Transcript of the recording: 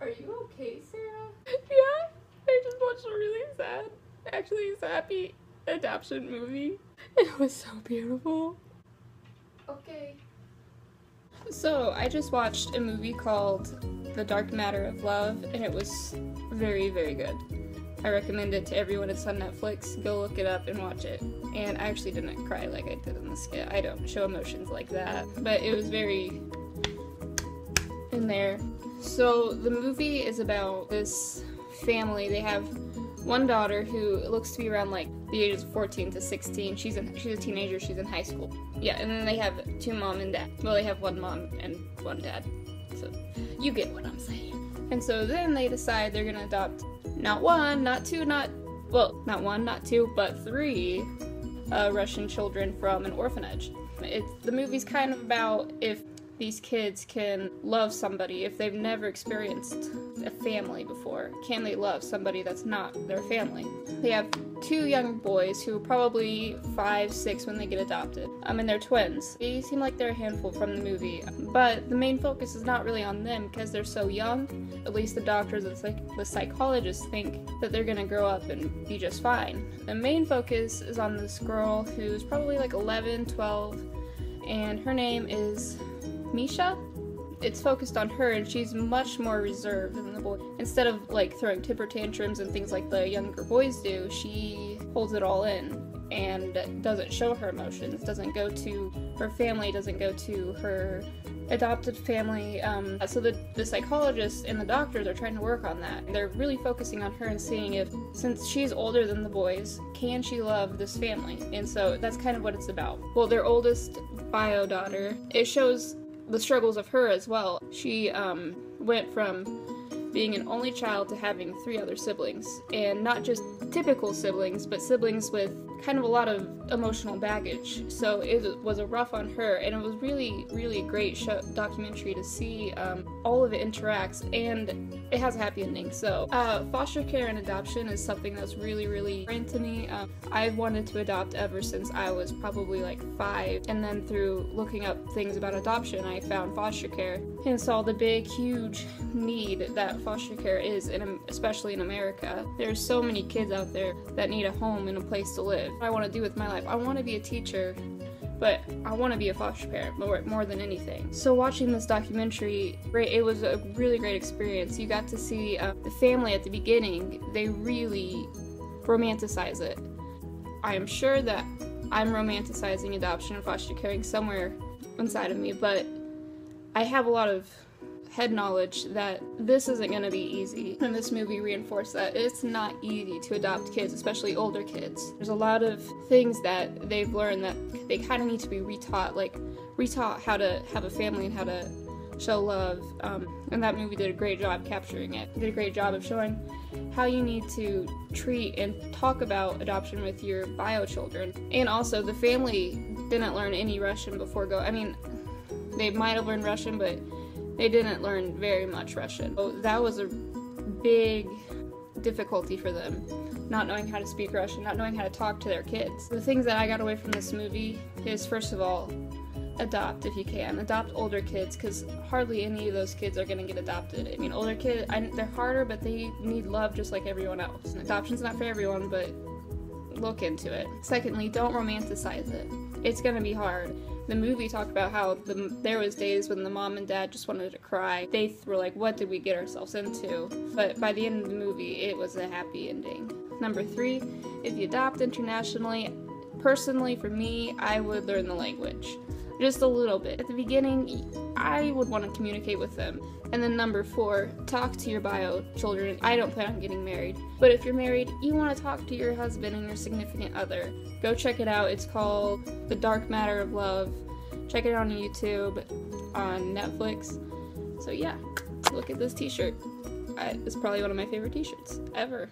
Are you okay, Sarah? Yeah, I just watched a really sad, actually sappy adoption movie. It was so beautiful. Okay. So, I just watched a movie called The Dark Matter of Love, and it was very, very good. I recommend it to everyone. It's on Netflix. Go look it up and watch it. And I actually didn't cry like I did in the skit. I don't show emotions like that. But it was very in there. So the movie is about this family. They have one daughter who looks to be around like the ages of 14 to 16. She's a teenager. She's in high school. Yeah, and then they have two mom and dad. Well, they have one mom and one dad. So you get what I'm saying. And so then they decide they're gonna adopt not one, not two, not one, not two, but three Russian children from an orphanage. The movie's kind of about if these kids can love somebody, if they've never experienced a family before, can they love somebody that's not their family? They have two young boys who are probably 5, 6 when they get adopted. And they're twins. They seem like they're a handful from the movie, but the main focus is not really on them because they're so young. At least the doctors and the psychologists think that they're gonna grow up and be just fine. The main focus is on this girl who's probably like 11, 12, and her name is Misha. It's focused on her, and she's much more reserved than the boy. Instead of like throwing temper tantrums and things like the younger boys do, she holds it all in and doesn't show her emotions, doesn't go to her family, doesn't go to her adopted family. So the psychologists and the doctors are trying to work on that. They're really focusing on her and seeing if, since she's older than the boys, can she love this family? And so that's kind of what it's about. Well, their oldest bio daughter, it shows the struggles of her as well. She went from being an only child to having 3 other siblings, and not just typical siblings, but siblings with kind of a lot of emotional baggage. So it was a rough on her, and it was really, really a great documentary to see all of it interacts, and it has a happy ending. So foster care and adoption is something that's really, really important to me. I've wanted to adopt ever since I was probably like 5, and then through looking up things about adoption, I found foster care and saw the big, huge need that foster care is, especially in America. There's so many kids out there that need a home and a place to live. What I want to do with my life, I want to be a teacher, but I want to be a foster parent more than anything. So watching this documentary, it was a really great experience. You got to see the family at the beginning. They really romanticize it. I am sure that I'm romanticizing adoption and foster caring somewhere inside of me, but I have a lot of head knowledge that this isn't going to be easy. And this movie reinforced that it's not easy to adopt kids, especially older kids. There's a lot of things that they've learned that they kind of need to be retaught how to have a family and how to show love. And that movie did a great job capturing it. Did a great job of showing how you need to treat and talk about adoption with your bio children. And also, the family didn't learn any Russian before they might have learned Russian, but they didn't learn very much Russian. So that was a big difficulty for them, not knowing how to speak Russian, not knowing how to talk to their kids. The things that I got away from this movie is, first of all, adopt if you can. Adopt older kids, because hardly any of those kids are going to get adopted. I mean, older kids, they're harder, but they need love just like everyone else. And adoption's not for everyone, but look into it. Secondly, don't romanticize it. It's going to be hard. The movie talked about how there was days when the mom and dad just wanted to cry. They were like, what did we get ourselves into? But by the end of the movie, it was a happy ending. Number 3, if you adopt internationally, personally for me, I would learn the language. Just a little bit. At the beginning, I would want to communicate with them. And then number 4, talk to your bio children. I don't plan on getting married, but if you're married, you want to talk to your husband and your significant other. Go check it out. It's called The Dark Matter of Love. Check it out on YouTube, on Netflix. So yeah, look at this t-shirt. It's probably one of my favorite t-shirts ever.